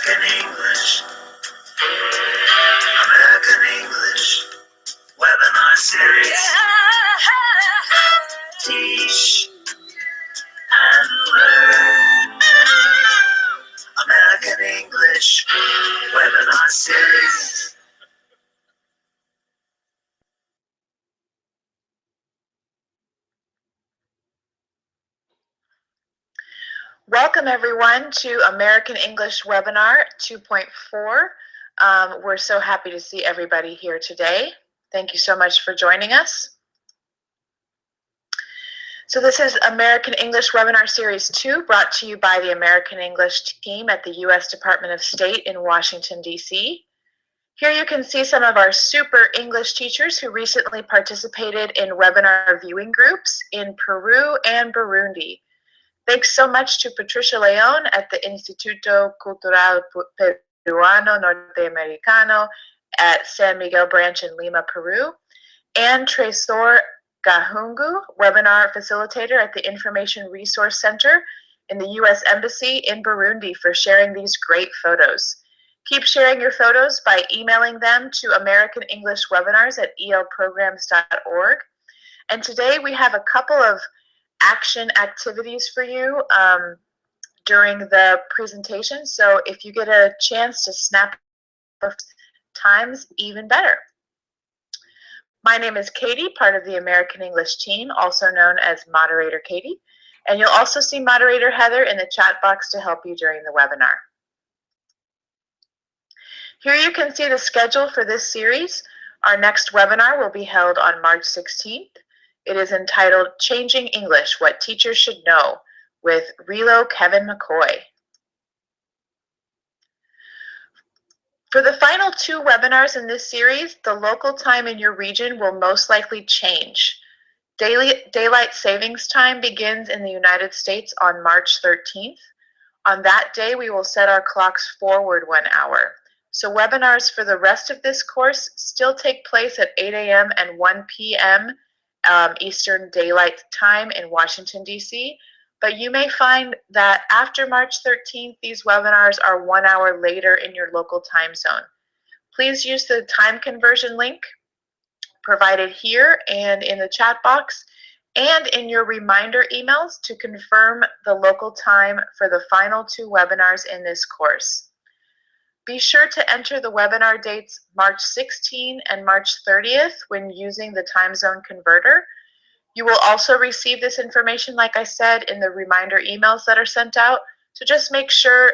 American English. American English webinar series. Teach and learn. American English webinar series. Welcome everyone to American English Webinar 2.4. We're so happy to see everybody here today. Thank you so much for joining us. So this is American English Webinar Series 2, brought to you by the American English team at the U.S. Department of State in Washington, D.C. Here you can see some of our super English teachers who recently participated in webinar viewing groups in Peru and Burundi. Thanks so much to Patricia León at the Instituto Cultural Peruano Norteamericano at San Miguel Branch in Lima, Peru, and Tresor Gahungu, webinar facilitator at the Information Resource Center in the U.S. Embassy in Burundi, for sharing these great photos. Keep sharing your photos by emailing them to americanenglishwebinars@elprograms.org. And today we have a couple of action activities for you during the presentation. So if you get a chance to snap times, even better. My name is Katie, part of the American English team, also known as Moderator Katie. And you'll also see Moderator Heather in the chat box to help you during the webinar. Here you can see the schedule for this series. Our next webinar will be held on March 16th. It is entitled Changing English, What Teachers Should Know, with Relo Kevin McCoy. For the final two webinars in this series, the local time in your region will most likely change. Daylight savings time begins in the United States on March 13th. On that day, we will set our clocks forward 1 hour. So webinars for the rest of this course still take place at 8 a.m. and 1 p.m. Eastern Daylight Time in Washington, D.C., but you may find that after March 13th, these webinars are 1 hour later in your local time zone. Please use the time conversion link provided here and in the chat box and in your reminder emails to confirm the local time for the final two webinars in this course. Be sure to enter the webinar dates March 16 and March 30th when using the time zone converter. You will also receive this information, like I said, in the reminder emails that are sent out. So just make sure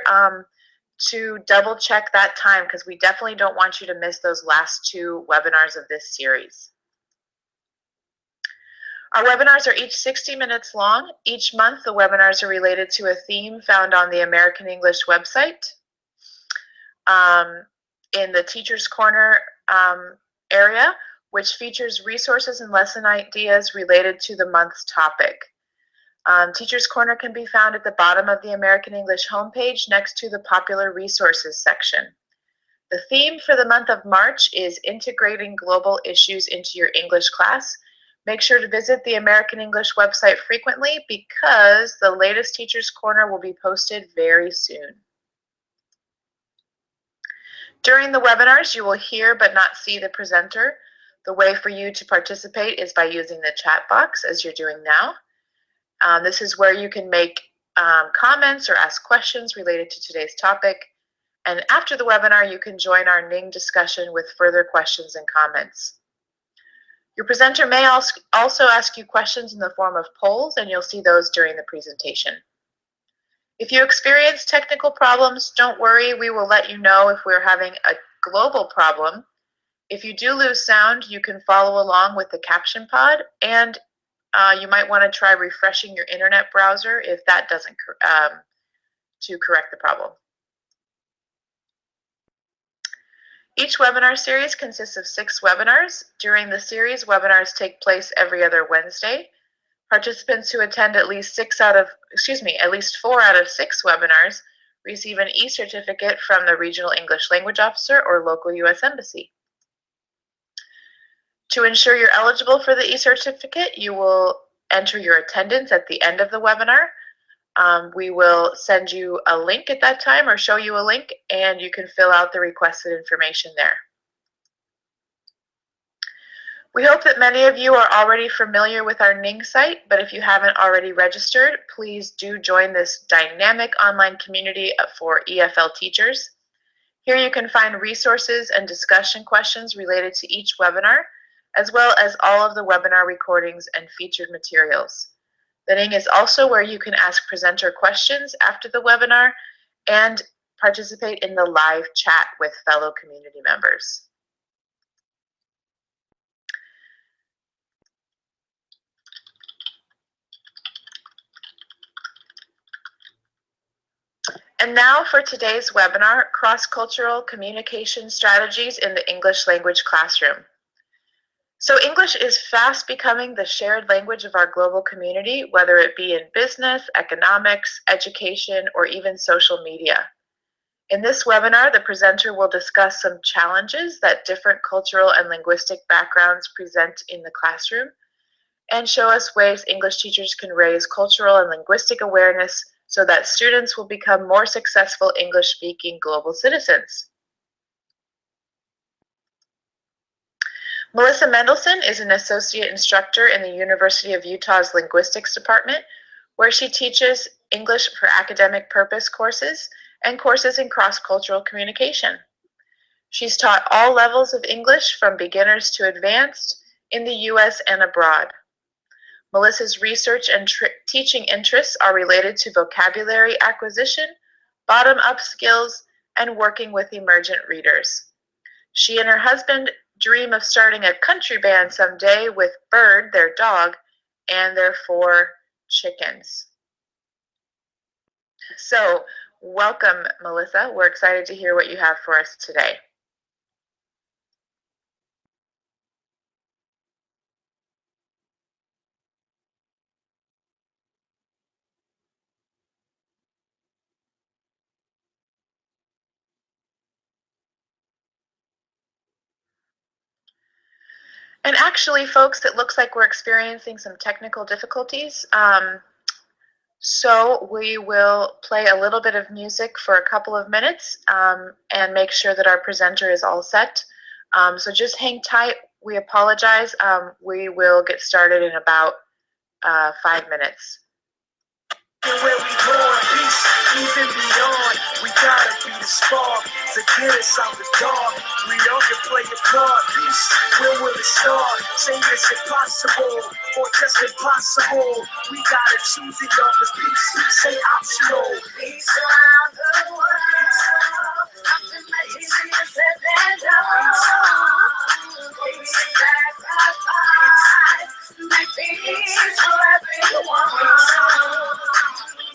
to double check that time, because we definitely don't want you to miss those last two webinars of this series. Our webinars are each 60 minutes long. Each month, the webinars are related to a theme found on the American English website. In the Teacher's Corner area, which features resources and lesson ideas related to the month's topic. Teacher's Corner can be found at the bottom of the American English homepage next to the Popular Resources section. The theme for the month of March is Integrating Global Issues into Your English Class. Make sure to visit the American English website frequently, because the latest Teacher's Corner will be posted very soon. During the webinars, you will hear but not see the presenter. The way for you to participate is by using the chat box, as you're doing now. This is where you can make comments or ask questions related to today's topic. And after the webinar, you can join our Ning discussion with further questions and comments. Your presenter may also ask you questions in the form of polls, and you'll see those during the presentation. If you experience technical problems, don't worry. We will let you know if we're having a global problem. If you do lose sound, you can follow along with the caption pod, and you might want to try refreshing your internet browser if that doesn't to correct the problem. Each webinar series consists of 6 webinars. During the series, webinars take place every other Wednesday. Participants who attend at least 4 out of 6 webinars receive an e-certificate from the Regional English Language Officer or local U.S. Embassy. To ensure you're eligible for the e-certificate, you will enter your attendance at the end of the webinar. We will send you a link at that time or show you a link, and you can fill out the requested information there. We hope that many of you are already familiar with our Ning site, but if you haven't already registered, please do join this dynamic online community for EFL teachers. Here you can find resources and discussion questions related to each webinar, as well as all of the webinar recordings and featured materials. The Ning is also where you can ask presenter questions after the webinar and participate in the live chat with fellow community members. And now for today's webinar, Cross-Cultural Communication Strategies in the English Language Classroom. So English is fast becoming the shared language of our global community, whether it be in business, economics, education, or even social media. In this webinar, the presenter will discuss some challenges that different cultural and linguistic backgrounds present in the classroom and show us ways English teachers can raise cultural and linguistic awareness so that students will become more successful English-speaking global citizens. Melissa Mendelson is an associate instructor in the University of Utah's Linguistics Department, where she teaches English for academic purpose courses and courses in cross-cultural communication. She's taught all levels of English from beginners to advanced in the US and abroad. Melissa's research and teaching interests are related to vocabulary acquisition, bottom-up skills, and working with emergent readers. She and her husband dream of starting a country band someday with Bird, their dog, and their 4 chickens. So, welcome, Melissa. We're excited to hear what you have for us today. And actually, folks, it looks like we're experiencing some technical difficulties. So we will play a little bit of music for a couple of minutes and make sure that our presenter is all set. So just hang tight. We apologize. We will get started in about 5 minutes. Where we going, peace, even beyond. We gotta be the spark to get us out the dark. We all can play a part, peace. Where will it start? Say it's impossible or just impossible. We gotta choose it up as peace. Say optional. Peace around the world. Something that easier said than done. Peace sacrifice. Make peace for everyone.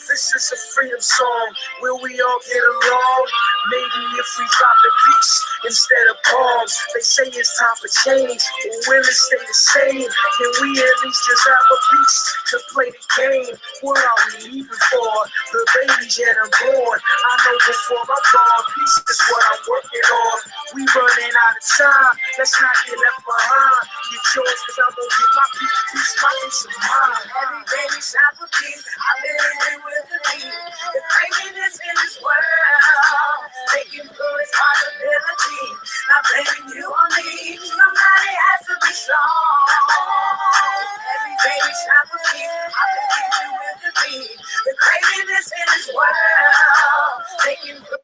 This is a freedom song. Will we all get along? Maybe if we drop the peace instead of bombs. They say it's time for change, but will it stay the same? Can we at least just have a peace to play the game? What are we leaving for? The babies yet unborn. I know before I'm gone, peace is what I'm working on. We running out of time. Let's not get left behind. Get yours, cause I'm gonna get my peace, my peace of mind. Every day we shine for peace. I've been living with the peace. The craziness in this world, taking through responsibility. Not blaming you on me. Somebody has to be strong. Every day we shine for peace. I've been living with the peace. The craziness in this world, taking through.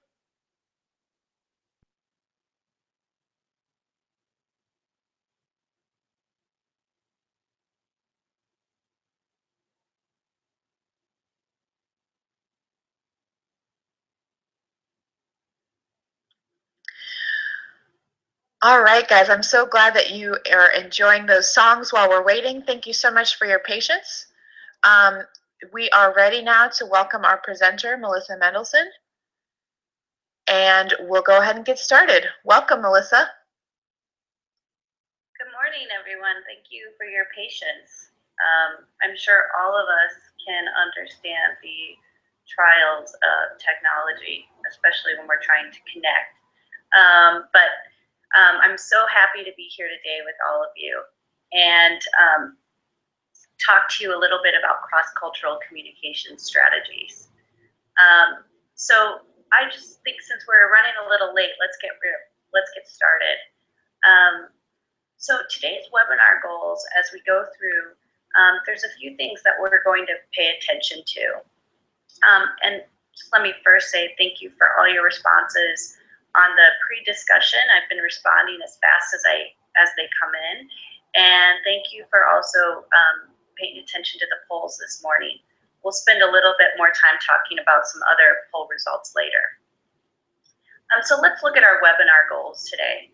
All right, guys, I'm so glad that you are enjoying those songs while we're waiting. Thank you so much for your patience. We are ready now to welcome our presenter, Melissa Mendelson, and we'll go ahead and get started. Welcome, Melissa. Good morning, everyone. Thank you for your patience. I'm sure all of us can understand the trials of technology, especially when we're trying to connect. But I'm so happy to be here today with all of you. And talk to you a little bit about cross-cultural communication strategies. So I just think since we're running a little late, let's get started. So today's webinar goals, as we go through, there's a few things that we're going to pay attention to. And just let me first say thank you for all your responses on the pre-discussion. I've been responding as fast as they come in. And thank you for also paying attention to the polls this morning. We'll spend a little bit more time talking about some other poll results later. So let's look at our webinar goals today.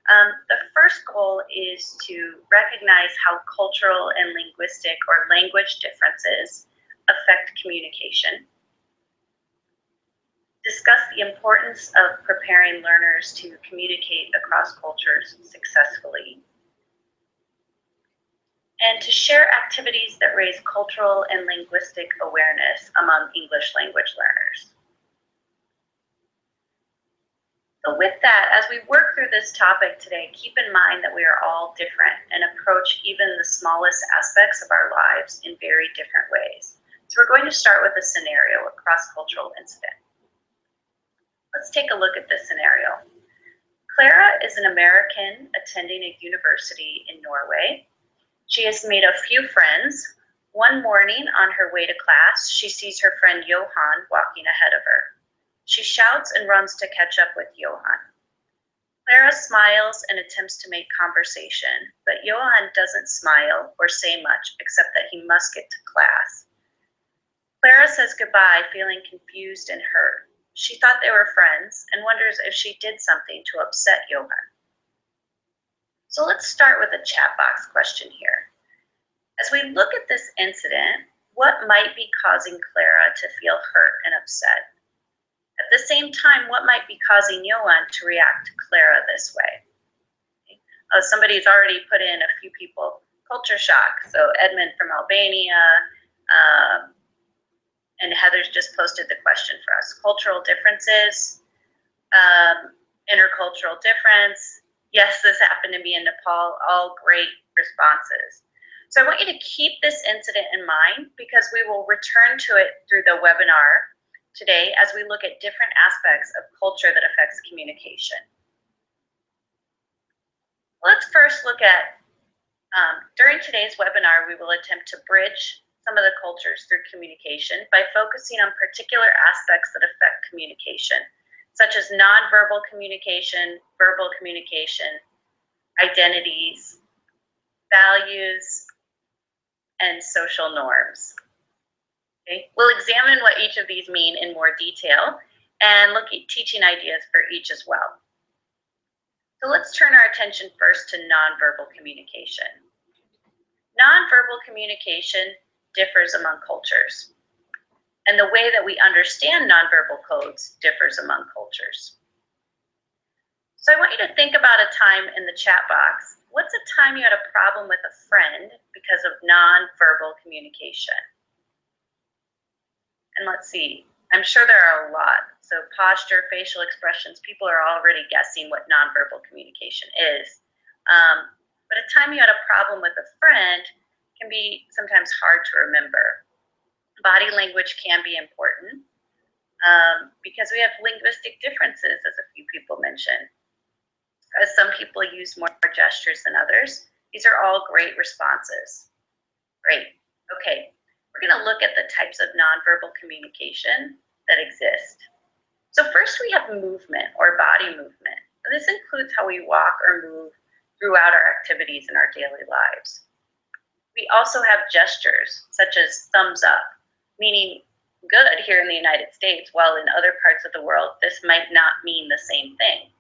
The first goal is to recognize how cultural and linguistic or language differences affect communication. Discuss the importance of preparing learners to communicate across cultures successfully. And to share activities that raise cultural and linguistic awareness among English language learners. So with that, as we work through this topic today, keep in mind that we are all different and approach even the smallest aspects of our lives in very different ways. So we're going to start with a scenario, a cross-cultural incident. Let's take a look at this scenario. Clara is an American attending a university in Norway. She has made a few friends. One morning on her way to class, she sees her friend Johan walking ahead of her. She shouts and runs to catch up with Johan. Clara smiles and attempts to make conversation, but Johan doesn't smile or say much except that he must get to class. Clara says goodbye, feeling confused and hurt. She thought they were friends and wonders if she did something to upset Johan. So let's start with a chat box question here. As we look at this incident, what might be causing Clara to feel hurt and upset? At the same time, what might be causing Johan to react to Clara this way? Somebody's already put in a few people, culture shock. So Edmund from Albania, and Heather's just posted the question for us. Cultural differences, intercultural difference. Yes, this happened to me in Nepal. All great responses. So I want you to keep this incident in mind because we will return to it through the webinar today as we look at different aspects of culture that affects communication. Let's first look at, during today's webinar, we will attempt to bridge some of the cultures through communication by focusing on particular aspects that affect communication, such as nonverbal communication, verbal communication, identities, values, and social norms. Okay? We'll examine what each of these mean in more detail and look at teaching ideas for each as well. So let's turn our attention first to nonverbal communication. Nonverbal communication differs among cultures, and the way that we understand nonverbal codes differs among cultures. So I want you to think about a time in the chat box. What's a time you had a problem with a friend because of nonverbal communication? And let's see, I'm sure there are a lot. So posture, facial expressions, people are already guessing what nonverbal communication is. But a time you had a problem with a friend can be sometimes hard to remember. Body language can be important because we have linguistic differences, as a few people mentioned. As some people use more gestures than others. These are all great responses. Great. Okay, we're going to look at the types of nonverbal communication that exist. So first we have movement or body movement. This includes how we walk or move throughout our activities in our daily lives. We also have gestures such as thumbs up, meaning good here in the United States, while in other parts of the world this might not mean the same thing.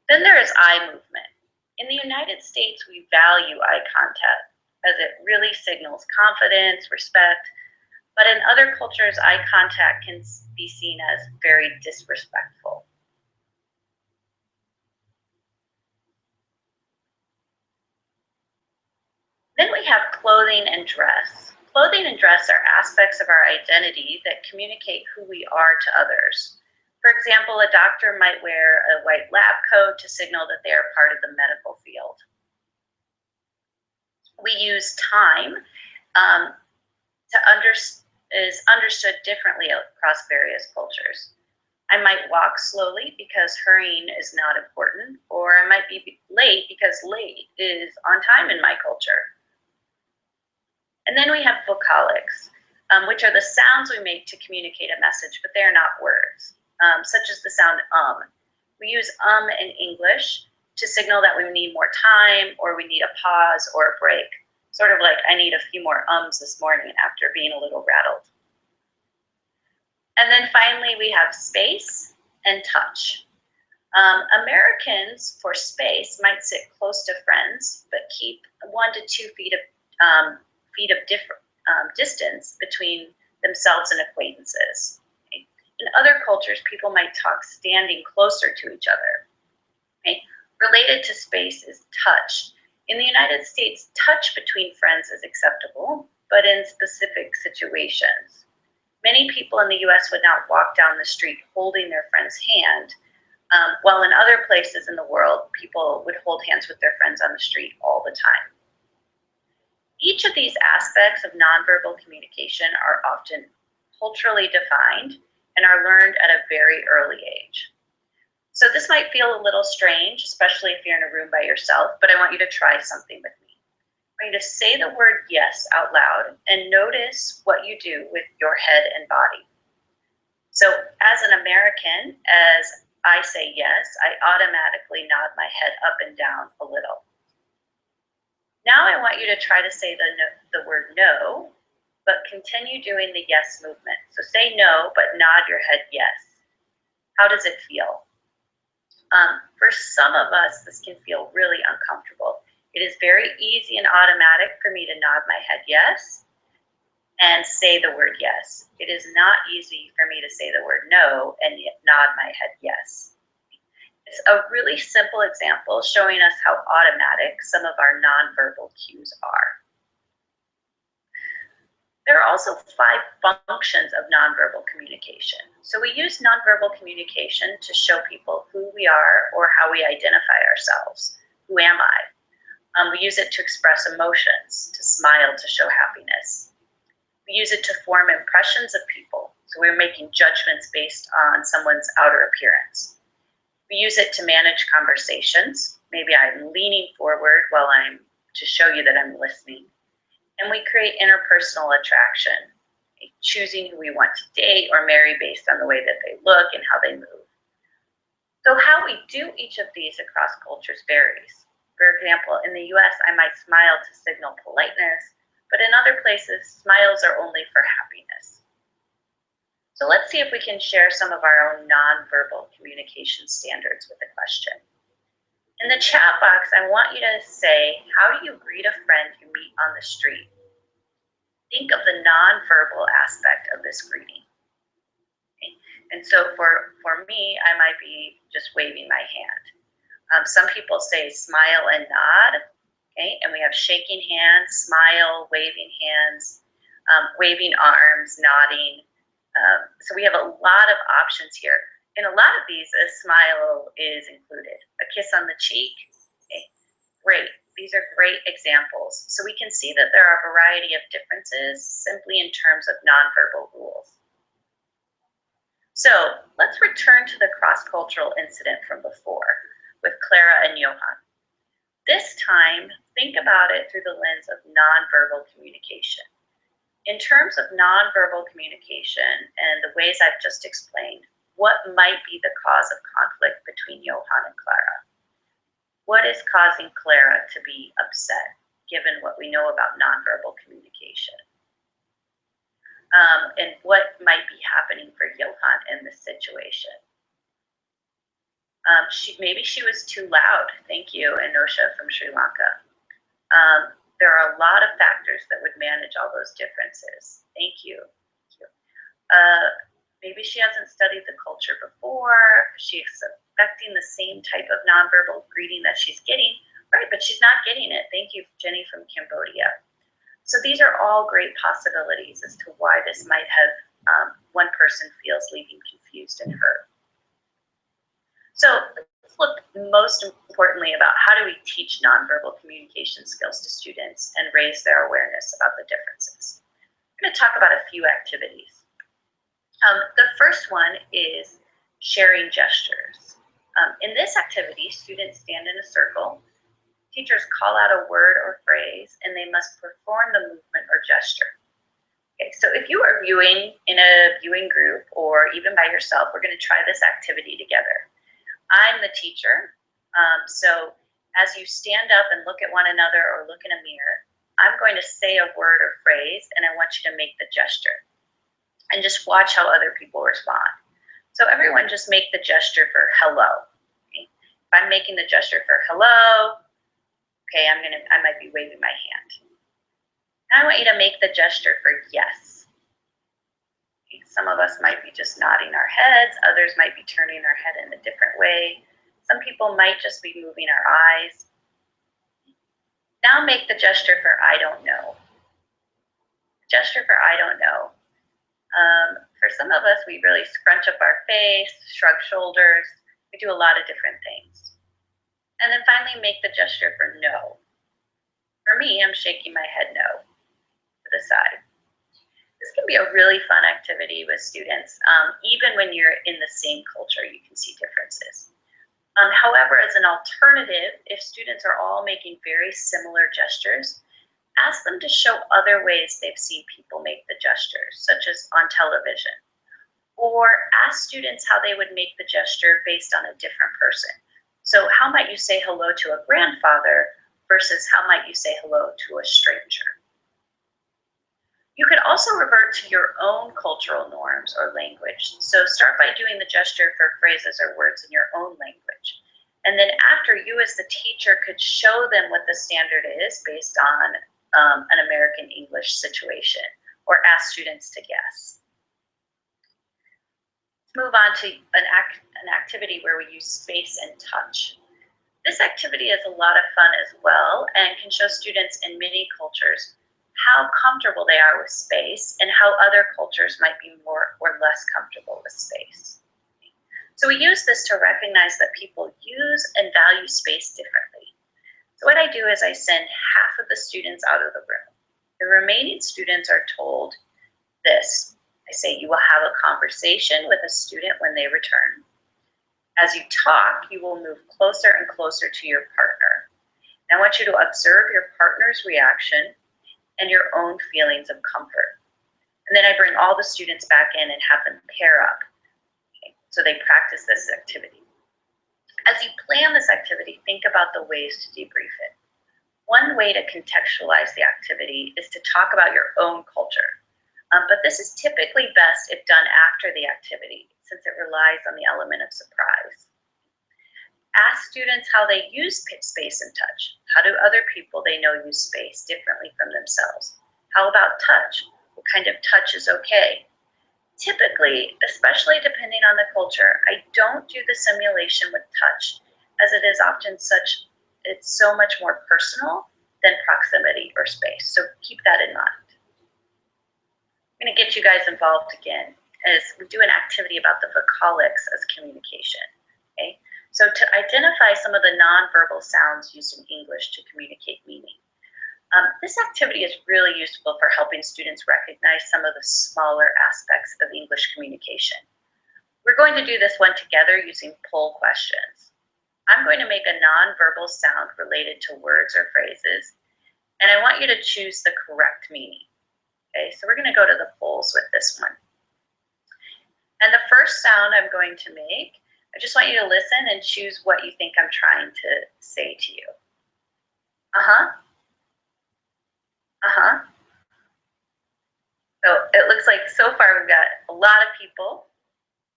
Then there is eye movement. In the United States, we value eye contact as it really signals confidence, respect, but in other cultures, eye contact can be seen as very disrespectful. Then we have clothing and dress. Clothing and dress are aspects of our identity that communicate who we are to others. For example, a doctor might wear a white lab coat to signal that they are part of the medical field. We use time is understood differently across various cultures. I might walk slowly because hurrying is not important, or I might be late because late is on time in my culture. And then we have vocalics, which are the sounds we make to communicate a message, but they are not words, such as the sound We use in English to signal that we need more time, or we need a pause or a break. Sort of like, I need a few more ums this morning after being a little rattled. And then finally, we have space and touch. Americans, for space, might sit close to friends, but keep 1 to 2 feet of distance between themselves and acquaintances. Okay? In other cultures, people might talk standing closer to each other. Okay? Related to space is touch. In the United States, touch between friends is acceptable, but in specific situations. Many people in the US would not walk down the street holding their friend's hand, while in other places in the world, people would hold hands with their friends on the street all the time. Each of these aspects of nonverbal communication are often culturally defined and are learned at a very early age. So this might feel a little strange, especially if you're in a room by yourself, but I want you to try something with me. I want you to say the word yes out loud and notice what you do with your head and body. So as an American, as I say yes, I automatically nod my head up and down a little. Now I want you to try to say the word no, but continue doing the yes movement. So say no, but nod your head yes. How does it feel? For some of us, this can feel really uncomfortable. It is very easy and automatic for me to nod my head yes and say the word yes. It is not easy for me to say the word no and nod my head yes. It's a really simple example showing us how automatic some of our nonverbal cues are. There are also 5 functions of nonverbal communication. So we use nonverbal communication to show people who we are or how we identify ourselves. Who am I? We use it to express emotions, to smile, to show happiness. We use it to form impressions of people. So we're making judgments based on someone's outer appearance. We use it to manage conversations. Maybe I'm leaning forward to show you that I'm listening. And we create interpersonal attraction, choosing who we want to date or marry based on the way that they look and how they move. So how we do each of these across cultures varies. For example, in the US, I might smile to signal politeness, but in other places, smiles are only for happiness. So let's see if we can share some of our own nonverbal communication standards with a question. In the chat box, I want you to say, how do you greet a friend you meet on the street? Think of the nonverbal aspect of this greeting. Okay? And so for me, I might be just waving my hand. Some people say smile and nod, okay? And we have shaking hands, smile, waving hands, waving arms, nodding. So we have a lot of options here. In a lot of these, a smile is included. A kiss on the cheek, okay, great. These are great examples. So we can see that there are a variety of differences simply in terms of nonverbal rules. So let's return to the cross-cultural incident from before with Clara and Johan. This time, think about it through the lens of nonverbal communication. In terms of nonverbal communication and the ways I've just explained, what might be the cause of conflict between Johan and Clara? What is causing Clara to be upset, given what we know about nonverbal communication? And what might be happening for Johan in this situation? Maybe she was too loud. Thank you, Anosha from Sri Lanka. There are a lot of factors that would manage all those differences. Thank you. Maybe she hasn't studied the culture before. She's expecting the same type of nonverbal greeting that she's getting, right? But she's not getting it. Thank you, Jenny from Cambodia. So these are all great possibilities as to why this might have one person feels leaving confused and hurt. So let's look most importantly about how do we teach nonverbal communication skills to students and raise their awareness about the differences. I'm going to talk about a few activities. The first one is sharing gestures. In this activity, students stand in a circle. Teachers call out a word or phrase, and they must perform the movement or gesture. Okay, so if you are viewing in a viewing group or even by yourself, we're going to try this activity together. I'm the teacher, so as you stand up and look at one another or look in a mirror, I'm going to say a word or phrase, and I want you to make the gesture. And just watch how other people respond. So everyone just make the gesture for hello. Okay? If I'm making the gesture for hello, okay, I might be waving my hand. Now I want you to make the gesture for yes. Okay, some of us might be just nodding our heads, others might be turning our head in a different way. Some people might just be moving our eyes. Now make the gesture for I don't know. Gesture for I don't know. For some of us, we really scrunch up our face, shrug shoulders. We do a lot of different things. And then finally make the gesture for no. For me, I'm shaking my head no to the side. This can be a really fun activity with students. Even when you're in the same culture, you can see differences. However, as an alternative, if students are all making very similar gestures, ask them to show other ways they've seen people make the gestures, such as on television. Or ask students how they would make the gesture based on a different person. So how might you say hello to a grandfather versus how might you say hello to a stranger? You could also revert to your own cultural norms or language. So start by doing the gesture for phrases or words in your own language. And then after, you as the teacher could show them what the standard is based on an American English situation, or ask students to guess. Let's move on to an activity where we use space and touch. This activity is a lot of fun as well and can show students in many cultures how comfortable they are with space and how other cultures might be more or less comfortable with space. So we use this to recognize that people use and value space differently. So what I do is I send half of the students out of the room. The remaining students are told this. I say, you will have a conversation with a student when they return. As you talk, you will move closer and closer to your partner. And I want you to observe your partner's reaction and your own feelings of comfort. And then I bring all the students back in and have them pair up. Okay? So they practice this activity. As you plan this activity, think about the ways to debrief it. One way to contextualize the activity is to talk about your own culture. But this is typically best if done after the activity, since it relies on the element of surprise. Ask students how they use space and touch. How do other people they know use space differently from themselves? How about touch? What kind of touch is okay? Typically, especially depending on the culture, I don't do the simulation with touch, as it is often it's so much more personal than proximity or space. So keep that in mind. I'm going to get you guys involved again as we do an activity about the vocalics as communication. Okay? So to identify some of the nonverbal sounds used in English to communicate meaning. This activity is really useful for helping students recognize some of the smaller aspects of English communication. We're going to do this one together using poll questions. I'm going to make a nonverbal sound related to words or phrases, and I want you to choose the correct meaning. Okay, so we're going to go to the polls with this one. And the first sound I'm going to make, I just want you to listen and choose what you think I'm trying to say to you. Uh-huh. Uh-huh. So it looks like so far we've got a lot of people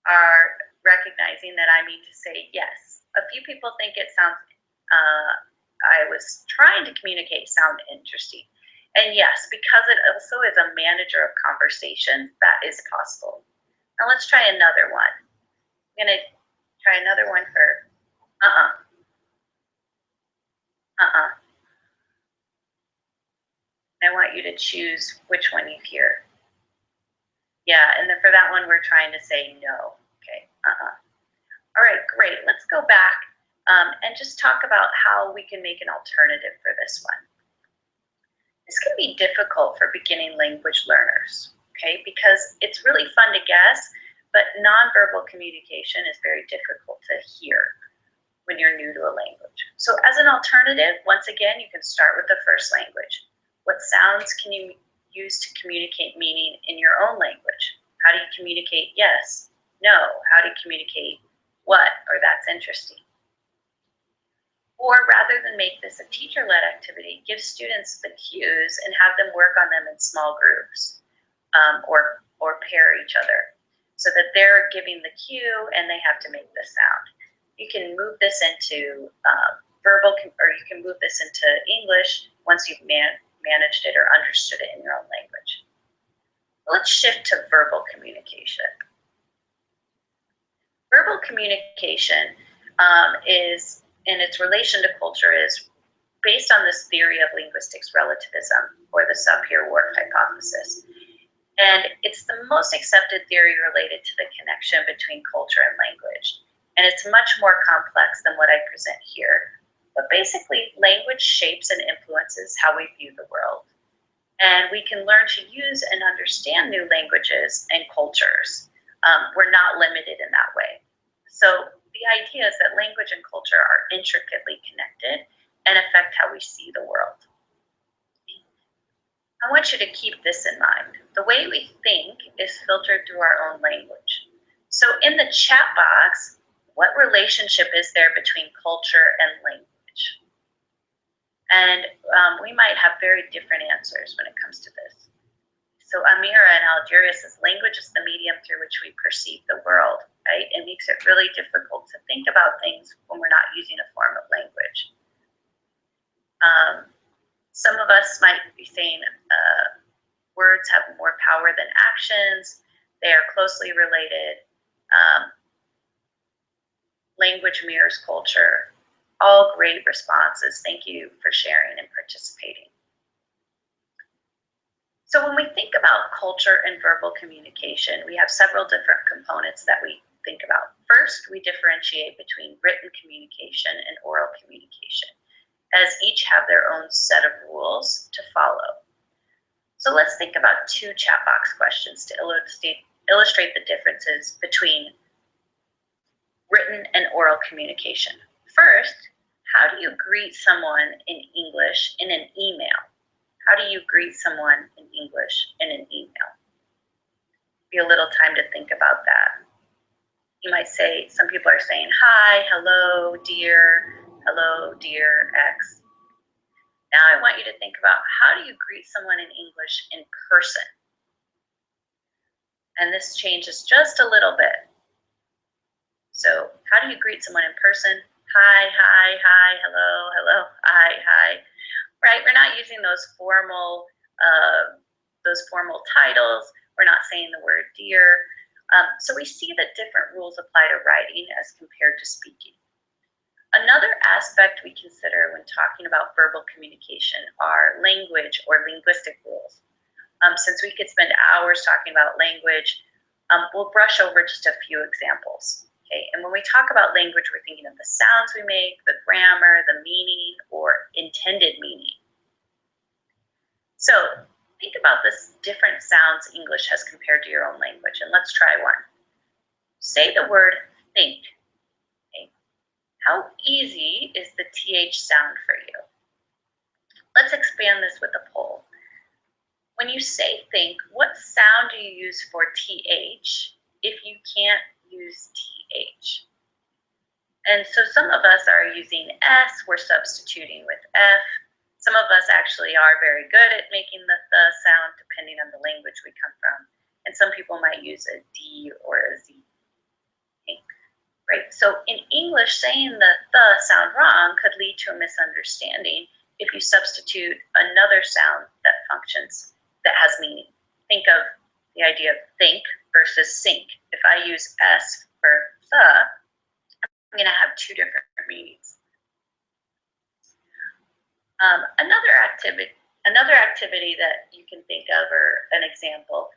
are recognizing that I mean to say yes. A few people think it sounds, I was trying to communicate sound interesting. And yes, because it also is a manager of conversation, that is possible. Now let's try another one. I'm going to try another one for uh-uh. Uh-uh. I want you to choose which one you hear. Yeah, and then for that one, we're trying to say no. Okay, uh-uh. All right, great. Let's go back and just talk about how we can make an alternative for this one. This can be difficult for beginning language learners, okay, because it's really fun to guess, but nonverbal communication is very difficult to hear when you're new to a language. So as an alternative, once again, you can start with the first language. What sounds can you use to communicate meaning in your own language? How do you communicate yes, no? How do you communicate what or that's interesting? Or rather than make this a teacher-led activity, give students the cues and have them work on them in small groups or pair each other so that they're giving the cue and they have to make the sound. You can move this into verbal, or you can move this into English once you've managed it or understood it in your own language. Let's shift to verbal communication. Verbal communication is, in its relation to culture, is based on this theory of linguistics relativism, or the Sapir-Whorf hypothesis. And it's the most accepted theory related to the connection between culture and language. And it's much more complex than what I present here. But basically, language shapes and influences how we view the world. And we can learn to use and understand new languages and cultures. We're not limited in that way. So the idea is that language and culture are intricately connected and affect how we see the world. I want you to keep this in mind. The way we think is filtered through our own language. So in the chat box, what relationship is there between culture and language? And we might have very different answers when it comes to this. So Amira in Algeria says, language is the medium through which we perceive the world, right? It makes it really difficult to think about things when we're not using a form of language. Some of us might be saying words have more power than actions. They are closely related. Language mirrors culture. All great responses. Thank you for sharing and participating. So when we think about culture and verbal communication, we have several different components that we think about. First, we differentiate between written communication and oral communication, as each have their own set of rules to follow. So let's think about two chat box questions to illustrate the differences between written and oral communication. First, how do you greet someone in English in an email? How do you greet someone in English in an email? Be a little time to think about that. You might say, some people are saying, hi, hello, dear X. Now I want you to think about, how do you greet someone in English in person? And this changes just a little bit. So how do you greet someone in person? Hi, hello, hi. Right, we're not using those formal titles. We're not saying the word dear. So we see that different rules apply to writing as compared to speaking. Another aspect we consider when talking about verbal communication are language or linguistic rules. Since we could spend hours talking about language, we'll brush over just a few examples. Okay? And when we talk about language, we're thinking of the sounds we make, the grammar, the meaning, or intended meaning. So think about this different sounds English has compared to your own language, and let's try one. Say the word think. Okay? How easy is the TH sound for you? Let's expand this with a poll. When you say think, what sound do you use for TH if you can't use TH? And so some of us are using S, we're substituting with F. Some of us actually are very good at making the sound depending on the language we come from. And some people might use a D or a Z. Okay. Right? So in English, saying the sound wrong could lead to a misunderstanding if you substitute another sound that functions, that has meaning. Think of the idea of think versus sink. If I use S for the, I'm going to have two different meanings. Another activity that you can think of, or an example,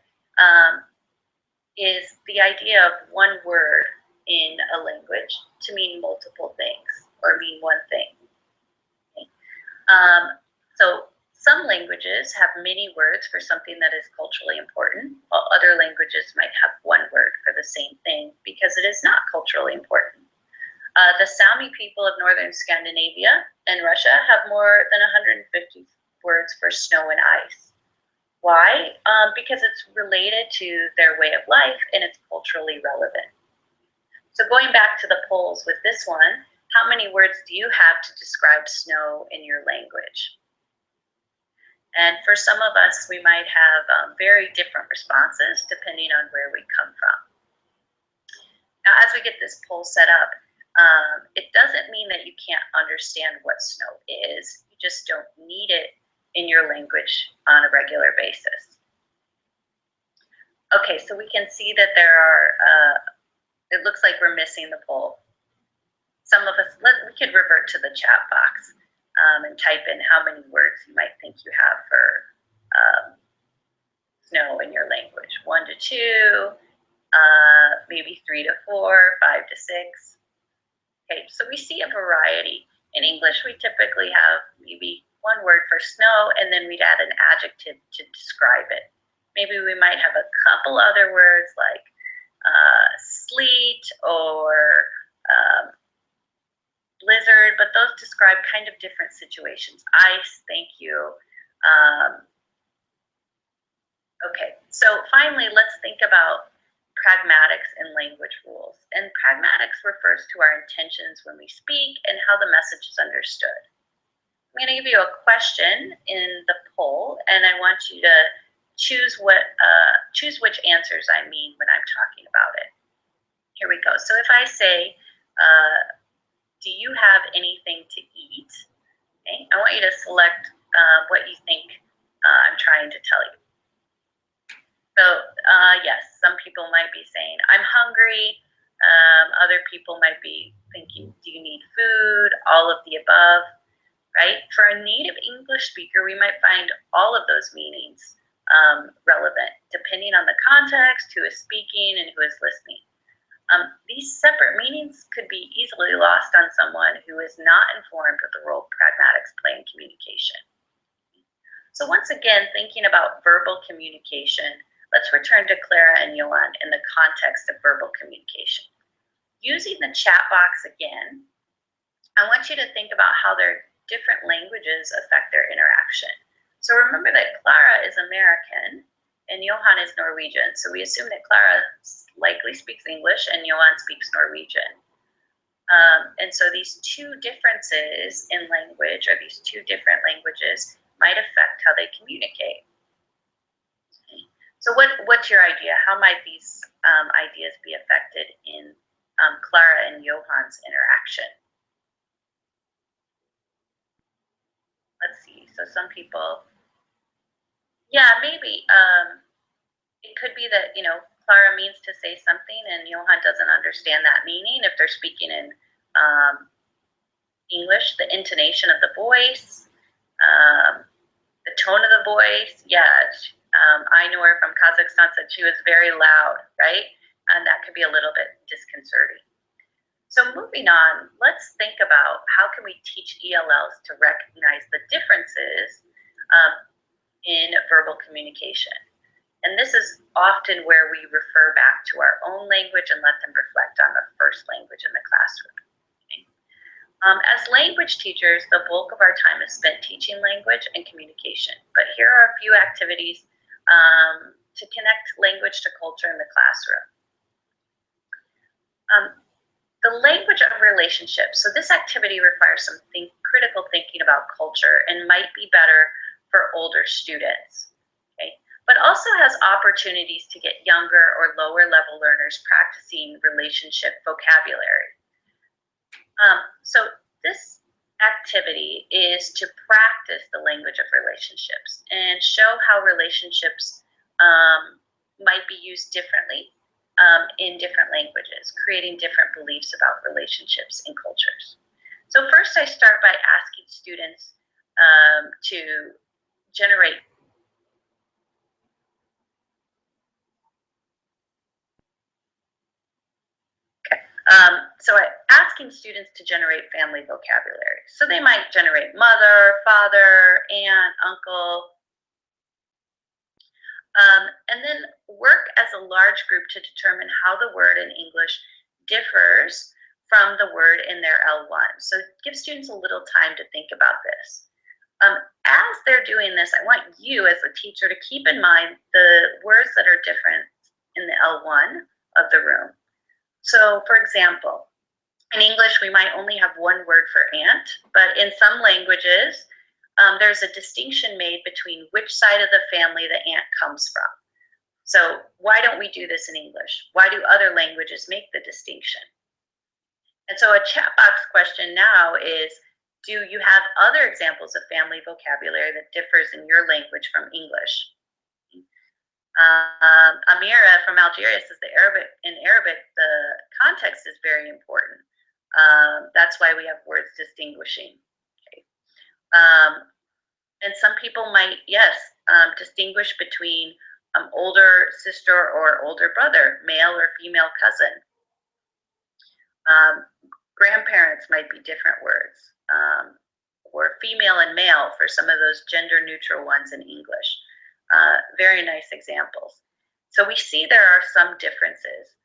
is the idea of one word in a language to mean multiple things. or mean one thing. Okay. So some languages have many words for something that is culturally important, while other languages might have one word for the same thing because it is not culturally important. The Sami people of northern Scandinavia and Russia have more than 150 words for snow and ice. Why? Because it's related to their way of life and it's culturally relevant. So going back to the polls with this one, how many words do you have to describe snow in your language? And for some of us, we might have very different responses depending on where we come from. Now, as we get this poll set up, it doesn't mean that you can't understand what snow is. You just don't need it in your language on a regular basis. Okay, so we can see that there are, it looks like we're missing the poll. Some of us, we could revert to the chat box and type in how many words you might think you have for snow in your language. 1 to 2, maybe 3 to 4, 5 to 6. Okay, so we see a variety. In English, we typically have maybe one word for snow, and then we'd add an adjective to describe it. Maybe we might have a couple other words like sleet or blizzard, but those describe kind of different situations. Ice, thank you. Okay, so finally, let's think about pragmatics and language rules. And pragmatics refers to our intentions when we speak and how the message is understood. I'm going to give you a question in the poll, and I want you to choose which answers I mean when I'm talking about it. Here we go. So if I say, do you have anything to eat? Okay, I want you to select what you think I'm trying to tell you. So yes, some people might be saying, I'm hungry. Other people might be thinking, do you need food? All of the above, right? For a native English speaker, we might find all of those meanings relevant, depending on the context, who is speaking, and who is listening. These separate meanings could be easily lost on someone who is not informed of the role pragmatics play in communication. So once again, thinking about verbal communication, let's return to Clara and Johan in the context of verbal communication. Using the chat box again, I want you to think about how their different languages affect their interaction. So remember that Clara is American and Johan is Norwegian. So we assume that Clara likely speaks English and Johan speaks Norwegian. And so these two differences in language, or these two different languages, might affect how they communicate. Okay. So what's your idea? How might these ideas be affected in Clara and Johan's interaction? Let's see. So some people, yeah, maybe it could be that, you know, Clara means to say something and Johan doesn't understand that meaning if they're speaking in English, the intonation of the voice, the tone of the voice. Yeah, I know her from Kazakhstan, said she was very loud, right? And that could be a little bit disconcerting. So moving on, let's think about how can we teach ELLs to recognize the differences in verbal communication. And this is often where we refer back to our own language and let them reflect on the first language in the classroom. Okay. As language teachers, the bulk of our time is spent teaching language and communication. But here are a few activities to connect language to culture in the classroom. The language of relationships. So this activity requires some critical thinking about culture and might be better for older students. Okay. But also has opportunities to get younger or lower level learners practicing relationship vocabulary. So this activity is to practice the language of relationships and show how relationships might be used differently in different languages, creating different beliefs about relationships and cultures. So first I start by asking students to generate so I'm asking asking students to generate family vocabulary. So they might generate mother, father, aunt, uncle, and then work as a large group to determine how the word in English differs from the word in their L1. So give students a little time to think about this. As they're doing this, I want you as a teacher to keep in mind the words that are different in the L1 of the room. So for example, in English, we might only have one word for aunt, but in some languages, there's a distinction made between which side of the family the aunt comes from. So why don't we do this in English? Why do other languages make the distinction? And so a chat box question now is, do you have other examples of family vocabulary that differs in your language from English? Amira from Algeria says in Arabic, the context is very important. That's why we have words distinguishing. Okay. And some people might, yes, distinguish between older sister or older brother, male or female cousin. Grandparents might be different words, or female and male for some of those gender neutral ones in English. Very nice examples. So we see there are some differences.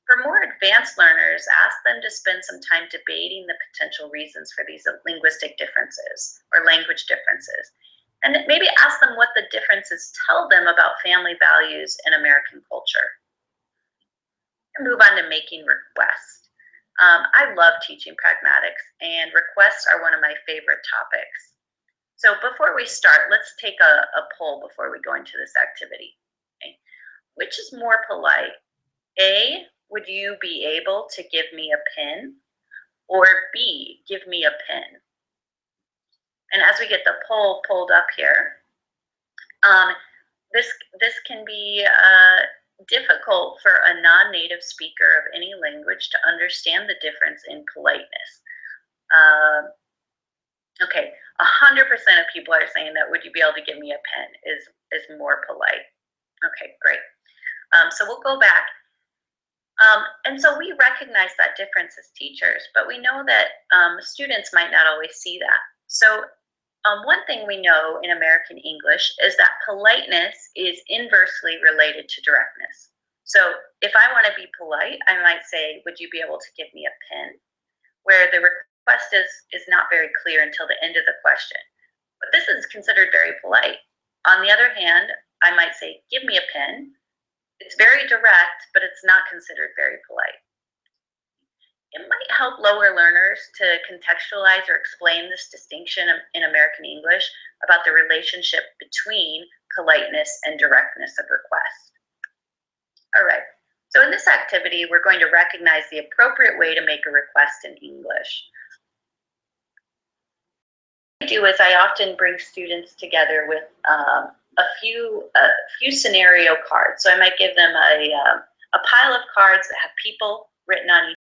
For more advanced learners, ask them to spend some time debating the potential reasons for these linguistic differences or language differences. And maybe ask them what the differences tell them about family values in American culture. And move on to making requests. I love teaching pragmatics, and requests are one of my favorite topics. So before we start, let's take a poll before we go into this activity. Okay. Which is more polite? A, would you be able to give me a pen? Or B, give me a pen? And as we get the poll pulled up here, this can be difficult for a non-native speaker of any language to understand the difference in politeness. Okay, 100% of people are saying that would you be able to give me a pen is more polite. Okay, great. So we'll go back. And so we recognize that difference as teachers, but we know that students might not always see that. So one thing we know in American English is that politeness is inversely related to directness. So if I want to be polite, I might say, would you be able to give me a pen? Where the request is not very clear until the end of the question. But this is considered very polite. On the other hand, I might say, give me a pen. It's very direct, but it's not considered very polite. It might help lower learners to contextualize or explain this distinction in American English about the relationship between politeness and directness of request. All right, so in this activity, we're going to recognize the appropriate way to make a request in English. What I do is I often bring students together with a few scenario cards. So I might give them a pile of cards that have people written on each,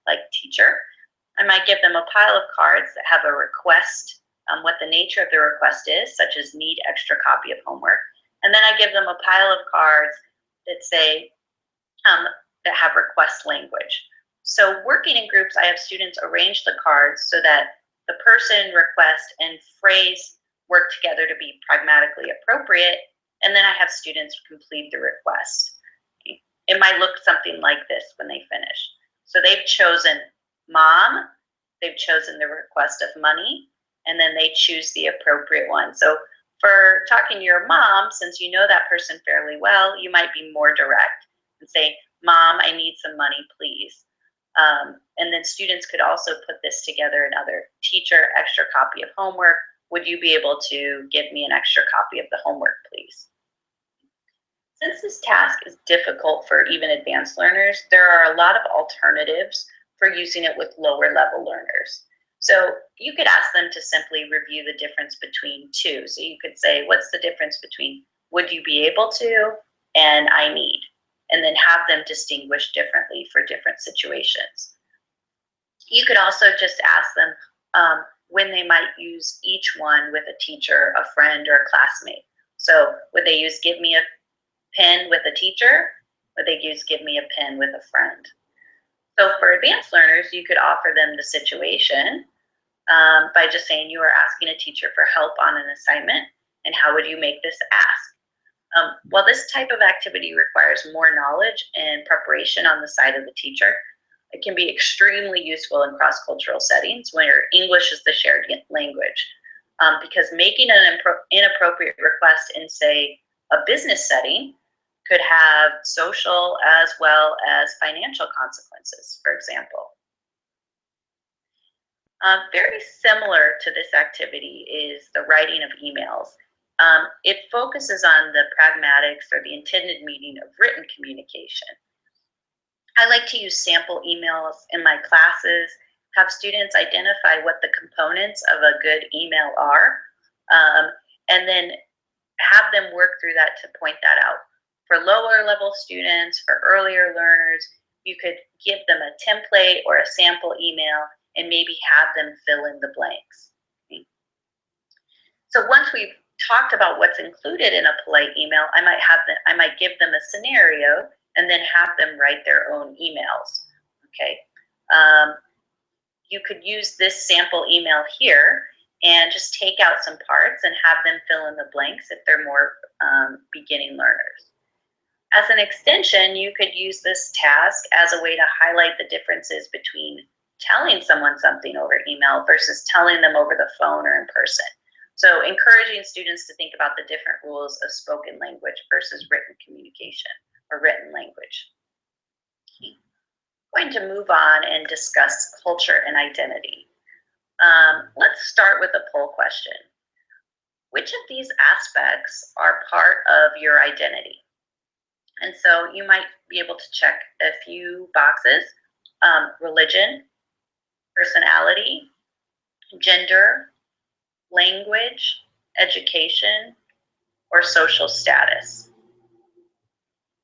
like teacher. I might give them a pile of cards that have a request, what the nature of the request is, such as need extra copy of homework. And then I give them a pile of cards that say, that have request language. So working in groups, I have students arrange the cards so that the person, request, and phrase work together to be pragmatically appropriate. And then I have students complete the request. It might look something like this when they finish. So they've chosen mom, they've chosen the request of money, and then they choose the appropriate one. So for talking to your mom, since you know that person fairly well, you might be more direct and say, Mom, I need some money, please. And then students could also put this together another teacher, extra copy of homework. Would you be able to give me an extra copy of the homework, please? Since this task is difficult for even advanced learners, there are a lot of alternatives for using it with lower level learners. So you could ask them to simply review the difference between two. So you could say, what's the difference between would you be able to and I need? And then have them distinguish differently for different situations. You could also just ask them when they might use each one with a teacher, a friend, or a classmate. So would they use give me a pen with a teacher? Would they use give me a pen with a friend? So for advanced learners, you could offer them the situation by just saying you are asking a teacher for help on an assignment, and how would you make this ask? While this type of activity requires more knowledge and preparation on the side of the teacher, it can be extremely useful in cross-cultural settings where English is the shared language. Because making an inappropriate request in, say, a business setting could have social as well as financial consequences, for example. Very similar to this activity is the writing of emails. It focuses on the pragmatics or the intended meaning of written communication. I like to use sample emails in my classes, have students identify what the components of a good email are, and then have them work through that to point that out. For lower level students, for earlier learners, you could give them a template or a sample email and maybe have them fill in the blanks. Okay. So once we've talked about what's included in a polite email, I might give them a scenario and then have them write their own emails. Okay. You could use this sample email here and just take out some parts and have them fill in the blanks if they're more beginning learners. As an extension, you could use this task as a way to highlight the differences between telling someone something over email versus telling them over the phone or in person. So encouraging students to think about the different rules of spoken language versus written communication or written language. I'm going to move on and discuss culture and identity. Let's start with a poll question. Which of these aspects are part of your identity? And so you might be able to check a few boxes: religion, personality, gender, language, education, or social status.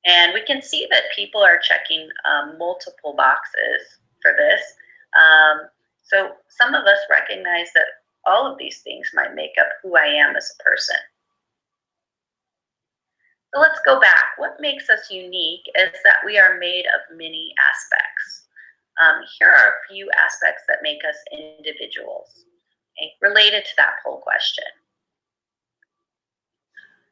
And we can see that people are checking multiple boxes for this. So some of us recognize that all of these things might make up who I am as a person. So let's go back. What makes us unique is that we are made of many aspects. Here are a few aspects that make us individuals, okay, related to that poll question.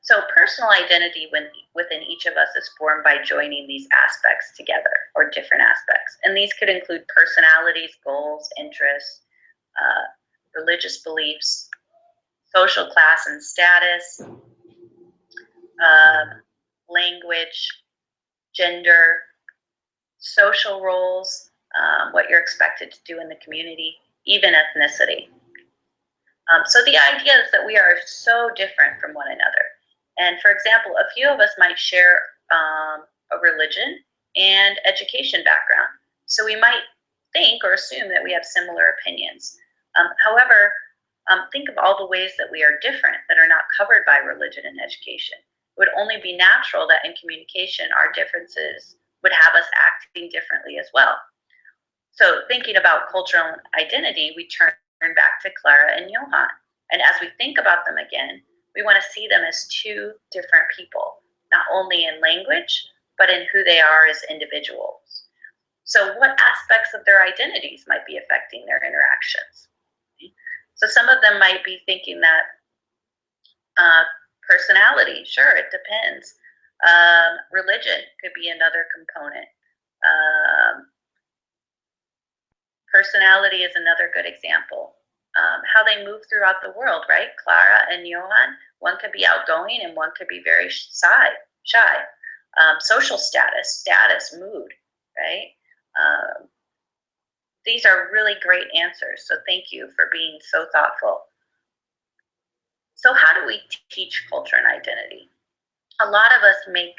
So personal identity within each of us is formed by joining these aspects together, or different aspects. And these could include personalities, goals, interests, religious beliefs, social class and status, language, gender, social roles, what you're expected to do in the community, even ethnicity. So the idea is that we are so different from one another. And for example, a few of us might share a religion and education background. So we might think or assume that we have similar opinions. However, think of all the ways that we are different that are not covered by religion and education. It would only be natural that in communication, our differences would have us acting differently as well. So thinking about cultural identity, we turn back to Clara and Johan. And as we think about them again, we want to see them as two different people, not only in language, but in who they are as individuals. So what aspects of their identities might be affecting their interactions? So some of them might be thinking that personality, sure, it depends. Religion could be another component. Personality is another good example. How they move throughout the world, right? Clara and Johan, one could be outgoing and one could be very shy. Social status, mood, right? These are really great answers, so thank you for being so thoughtful. So how do we teach culture and identity? A lot of us make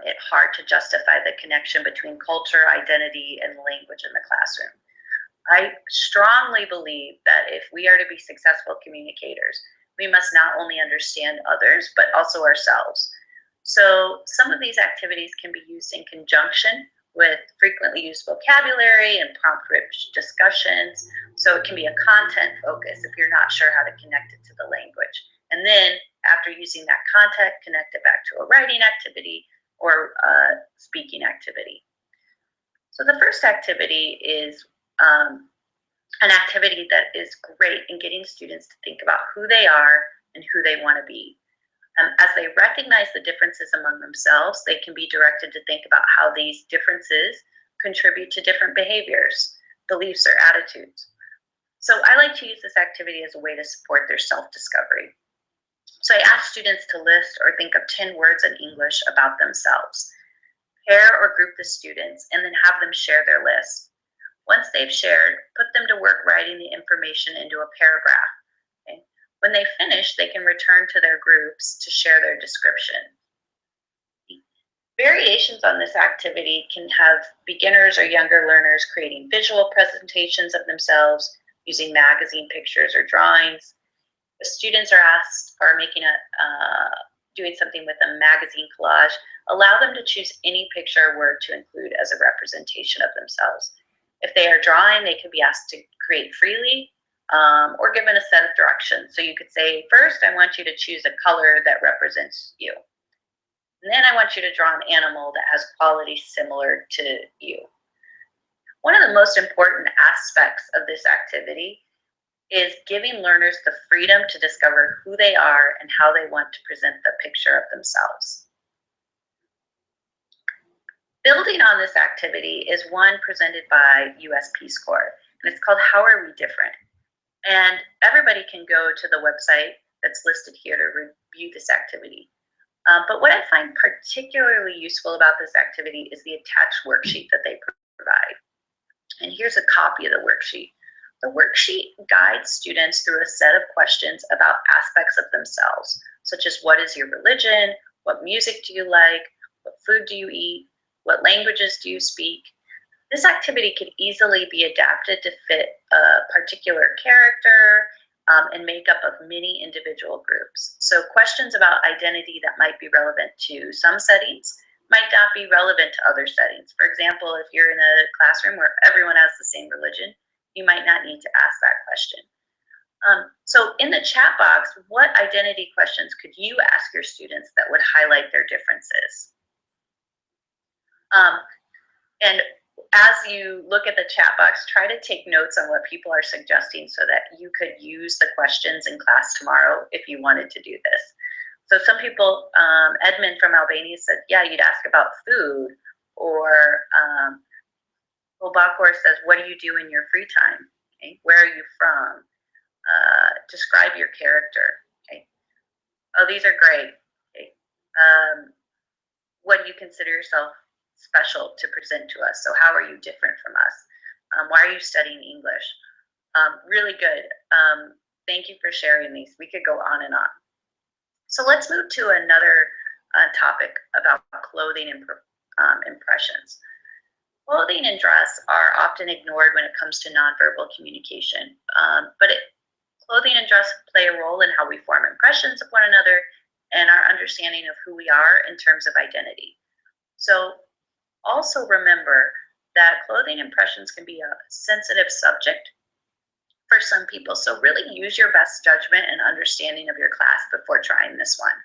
it hard to justify the connection between culture, identity, and language in the classroom. I strongly believe that if we are to be successful communicators, we must not only understand others, but also ourselves. So some of these activities can be used in conjunction with frequently used vocabulary and prompt-rich discussions. So it can be a content focus if you're not sure how to connect it to the language. And then after using that content, connect it back to a writing activity or a speaking activity. So the first activity is an activity that is great in getting students to think about who they are and who they want to be. As they recognize the differences among themselves, they can be directed to think about how these differences contribute to different behaviors, beliefs, or attitudes. So I like to use this activity as a way to support their self-discovery. So I ask students to list or think of 10 words in English about themselves. Pair or group the students and then have them share their list. Once they've shared, put them to work writing the information into a paragraph. Okay? When they finish, they can return to their groups to share their description. Variations on this activity can have beginners or younger learners creating visual presentations of themselves using magazine pictures or drawings. The students are making doing something with a magazine collage. Allow them to choose any picture or word to include as a representation of themselves. If they are drawing, they can be asked to create freely or given a set of directions. So you could say, first, I want you to choose a color that represents you. And then I want you to draw an animal that has qualities similar to you. One of the most important aspects of this activity is giving learners the freedom to discover who they are and how they want to present the picture of themselves. Building on this activity is one presented by US Peace Corps, and it's called How Are We Different? And everybody can go to the website that's listed here to review this activity. But what I find particularly useful about this activity is the attached worksheet that they provide. And here's a copy of the worksheet. The worksheet guides students through a set of questions about aspects of themselves, such as what is your religion, what music do you like, what food do you eat, what languages do you speak. This activity could easily be adapted to fit a particular character and make up of many individual groups. So questions about identity that might be relevant to some settings might not be relevant to other settings. For example, if you're in a classroom where everyone has the same religion, you might not need to ask that question. So in the chat box, what identity questions could you ask your students that would highlight their differences? And as you look at the chat box, try to take notes on what people are suggesting so that you could use the questions in class tomorrow if you wanted to do this. So some people, Edmund from Albania said, yeah, you'd ask about food, or Obakor says, what do you do in your free time? Okay. Where are you from? Describe your character. Okay. Oh, these are great. Okay. What do you consider yourself special to present to us? So how are you different from us? Why are you studying English? Really good. Thank you for sharing these. We could go on and on. So let's move to another topic about clothing and impressions. Clothing and dress are often ignored when it comes to nonverbal communication, but clothing and dress play a role in how we form impressions of one another and our understanding of who we are in terms of identity. So also remember that clothing impressions can be a sensitive subject for some people. So really use your best judgment and understanding of your class before trying this one.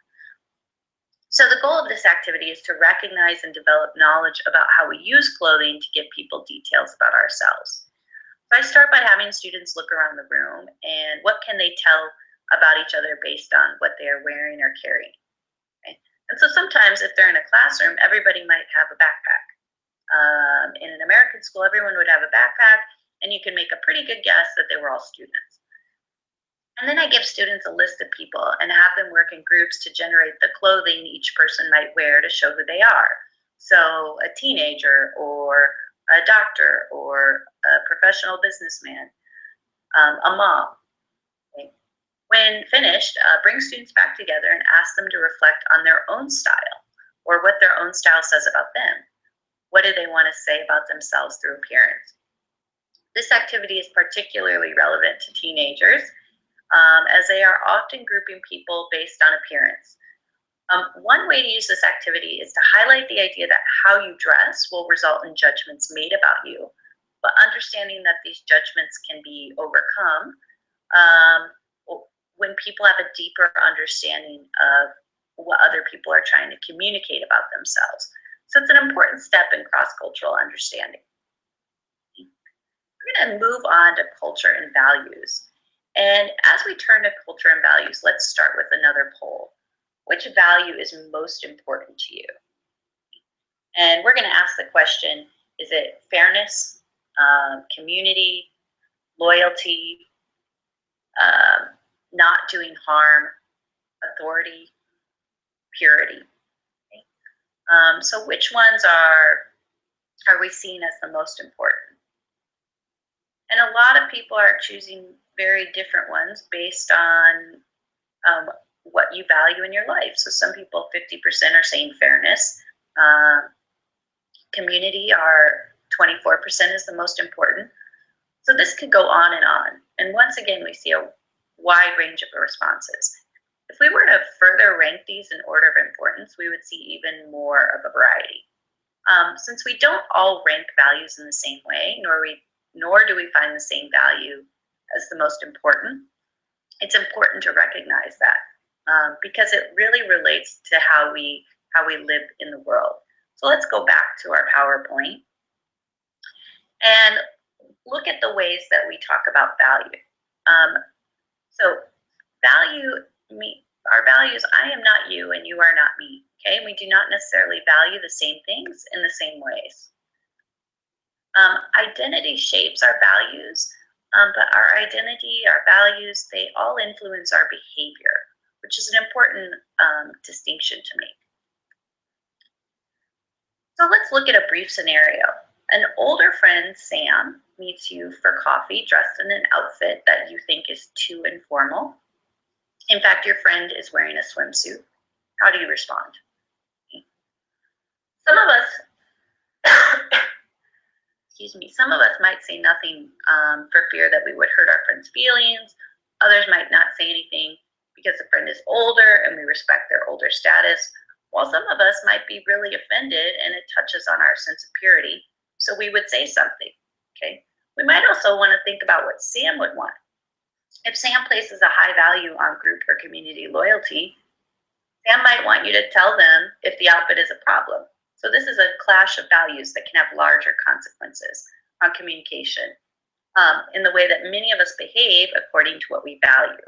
So the goal of this activity is to recognize and develop knowledge about how we use clothing to give people details about ourselves. So I start by having students look around the room and what can they tell about each other based on what they are wearing or carrying. Okay? And so sometimes if they're in a classroom, everybody might have a backpack. In an American school, everyone would have a backpack, and you can make a pretty good guess that they were all students. And then I give students a list of people and have them work in groups to generate the clothing each person might wear to show who they are. So a teenager, or a doctor, or a professional businessman, a mom. Okay. When finished, bring students back together and ask them to reflect on their own style or what their own style says about them. What do they want to say about themselves through appearance? This activity is particularly relevant to teenagers as they are often grouping people based on appearance. One way to use this activity is to highlight the idea that how you dress will result in judgments made about you, but understanding that these judgments can be overcome when people have a deeper understanding of what other people are trying to communicate about themselves. So it's an important step in cross-cultural understanding. we're going to move on to culture and values. And as we turn to culture and values, let's start with another poll. Which value is most important to you? And we're going to ask the question, is it fairness, community, loyalty, not doing harm, authority, purity? Okay. So which ones are we seeing as the most important? And a lot of people are choosing very different ones based on what you value in your life. So some people, 50% are saying fairness. Community are 24% is the most important. So this could go on and on. And once again, we see a wide range of responses. If we were to further rank these in order of importance, we would see even more of a variety. Since we don't all rank values in the same way, nor do we find the same value as the most important, it's important to recognize that because it really relates to how we live in the world. So let's go back to our PowerPoint and look at the ways that we talk about value. So our values, I am not you and you are not me. Okay, we do not necessarily value the same things in the same ways. Identity shapes our values, but our identity, our values, they all influence our behavior, which is an important distinction to make. So let's look at a brief scenario. An older friend, Sam, meets you for coffee dressed in an outfit that you think is too informal. In fact, your friend is wearing a swimsuit. How do you respond? Some of us, some of us might say nothing for fear that we would hurt our friend's feelings. Others might not say anything because the friend is older and we respect their older status. While some of us might be really offended and it touches on our sense of purity, so we would say something, okay? We might also want to think about what Sam would want. If Sam places a high value on group or community loyalty, Sam might want you to tell them if the outfit is a problem. So this is a clash of values that can have larger consequences on communication in the way that many of us behave according to what we value.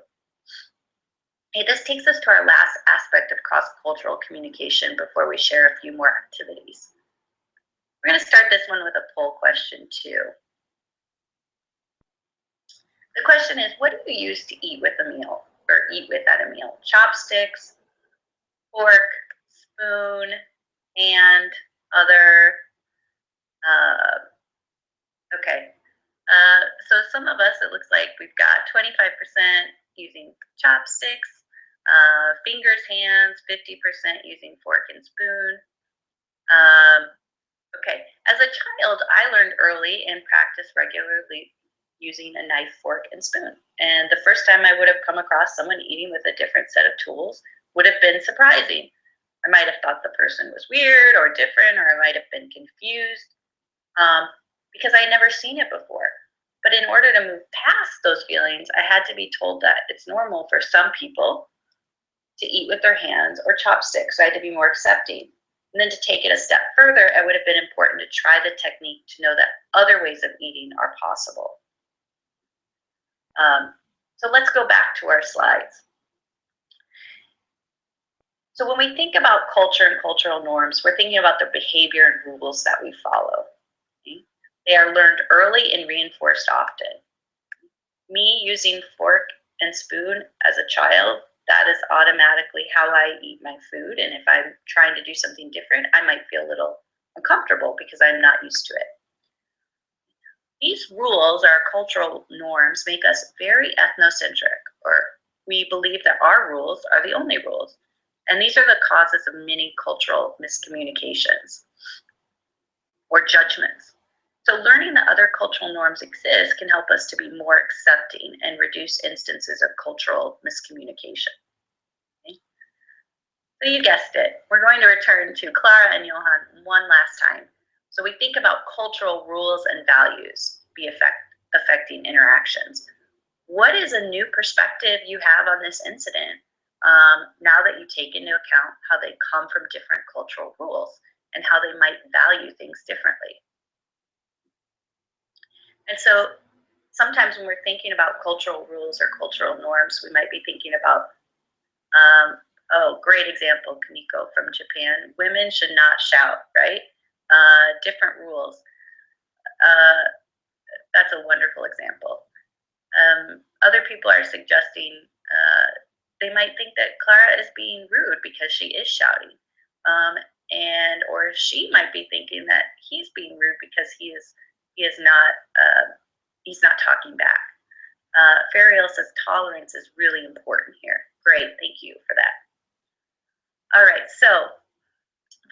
Okay, this takes us to our last aspect of cross-cultural communication before we share a few more activities. We're going to start this one with a poll question too. The question is, what do you use to eat with a meal or eat with at a meal? Chopsticks, fork, spoon, and other, okay. So some of us, it looks like we've got 25% using chopsticks, fingers, hands, 50% using fork and spoon. Okay, as a child, I learned early and practiced regularly using a knife, fork, and spoon. And the first time I would have come across someone eating with a different set of tools would have been surprising. I might have thought the person was weird or different, or I might have been confused because I had never seen it before. But in order to move past those feelings, I had to be told that it's normal for some people to eat with their hands or chopsticks. So I had to be more accepting. And then to take it a step further, it would have been important to try the technique to know that other ways of eating are possible. So let's go back to our slides. So when we think about culture and cultural norms, we're thinking about the behavior and rules that we follow. Okay? They are learned early and reinforced often. Me using fork and spoon as a child, that is automatically how I eat my food. And if I'm trying to do something different, I might feel a little uncomfortable because I'm not used to it. These rules, our cultural norms, make us very ethnocentric, or we believe that our rules are the only rules. And these are the causes of many cultural miscommunications or judgments. So learning that other cultural norms exist can help us to be more accepting and reduce instances of cultural miscommunication. Okay? So you guessed it, we're going to return to Clara and Johan one last time. So we think about cultural rules and values affecting interactions. What is a new perspective you have on this incident now that you take into account how they come from different cultural rules and how they might value things differently? And so sometimes when we're thinking about cultural rules or cultural norms, we might be thinking about, great example, Kamiko from Japan. Women should not shout, right? Different rules. Uh, that's a wonderful example. Other people are suggesting they might think that Clara is being rude because she is shouting, or she might be thinking that he's being rude because he is not he's not talking back. Fariel says tolerance is really important here. Great, thank you for that. All right, so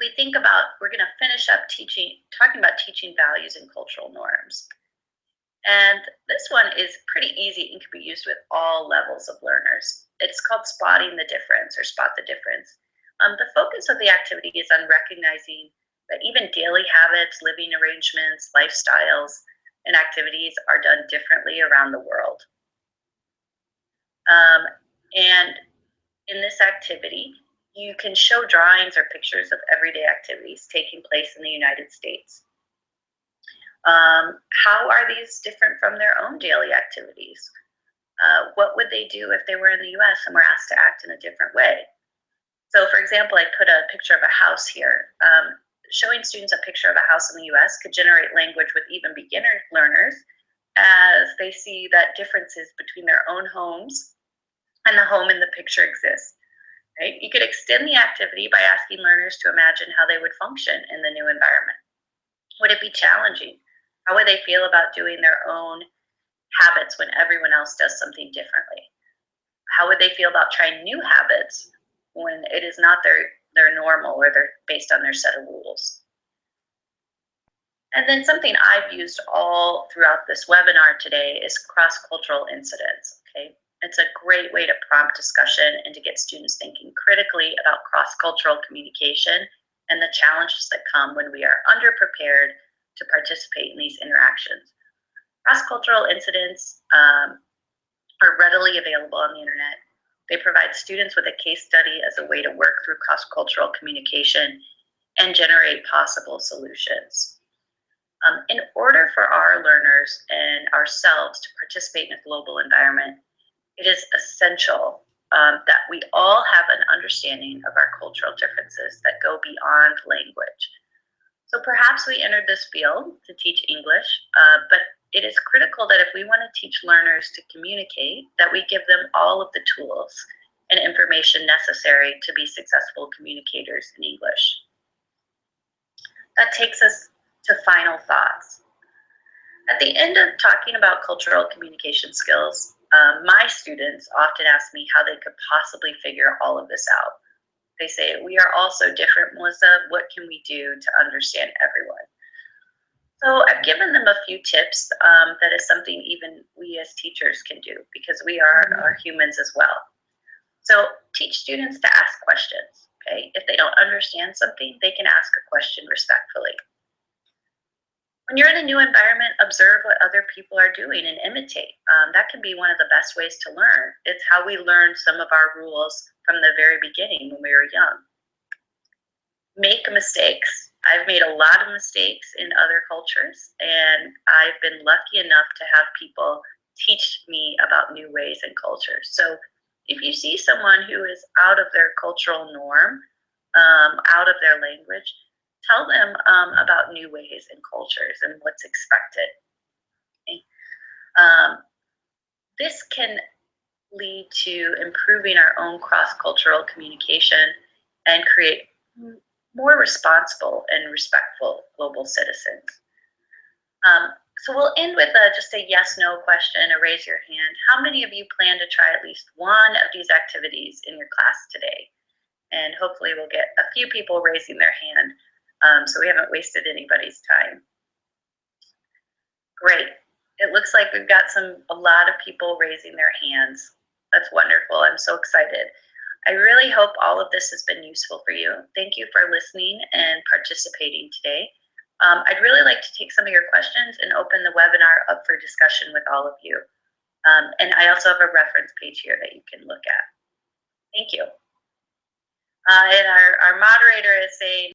we think about, we're going to finish up talking about teaching values and cultural norms. And this one is pretty easy and can be used with all levels of learners. It's called spotting the difference or spot the difference. The focus of the activity is on recognizing that even daily habits, living arrangements, lifestyles, and activities are done differently around the world. And in this activity, you can show drawings or pictures of everyday activities taking place in the United States. How are these different from their own daily activities? What would they do if they were in the US and were asked to act in a different way? So for example, I put a picture of a house here. Showing students a picture of a house in the US could generate language with even beginner learners as they see that differences between their own homes and the home in the picture exists. Right? You could extend the activity by asking learners to imagine how they would function in the new environment. Would it be challenging? How would they feel about doing their own habits when everyone else does something differently? How would they feel about trying new habits when it is not their normal or they're based on their set of rules? And then something I've used all throughout this webinar today is cross-cultural incidents. Okay, it's a great way to prompt discussion and to get students thinking critically about cross-cultural communication and the challenges that come when we are underprepared to participate in these interactions. Cross-cultural incidents are readily available on the internet. They provide students with a case study as a way to work through cross-cultural communication and generate possible solutions. In order for our learners and ourselves to participate in a global environment, it is essential that we all have an understanding of our cultural differences that go beyond language. So perhaps we entered this field to teach English, but it is critical that if we want to teach learners to communicate, that we give them all of the tools and information necessary to be successful communicators in English. That takes us to final thoughts. At the end of talking about cultural communication skills, my students often ask me how they could possibly figure all of this out. They say, we are all so different, Melissa. What can we do to understand everyone? So I've given them a few tips that is something even we as teachers can do because we are humans as well. So teach students to ask questions. Okay? If they don't understand something, they can ask a question respectfully. When you're in a new environment, observe what other people are doing and imitate. That can be one of the best ways to learn. It's how we learned some of our rules from the very beginning when we were young. Make mistakes. I've made a lot of mistakes in other cultures, and I've been lucky enough to have people teach me about new ways and cultures. So if you see someone who is out of their cultural norm, out of their language, tell them about new ways and cultures and what's expected. Okay? This can lead to improving our own cross-cultural communication and create more responsible and respectful global citizens. So we'll end with just a yes/no question, a raise your hand. How many of you plan to try at least one of these activities in your class today? And hopefully we'll get a few people raising their hand so we haven't wasted anybody's time. Great. It looks like we've got a lot of people raising their hands. That's wonderful. I'm so excited. I really hope all of this has been useful for you. Thank you for listening and participating today. I'd really like to take some of your questions and open the webinar up for discussion with all of you. And I also have a reference page here that you can look at. Thank you. And our moderator is saying,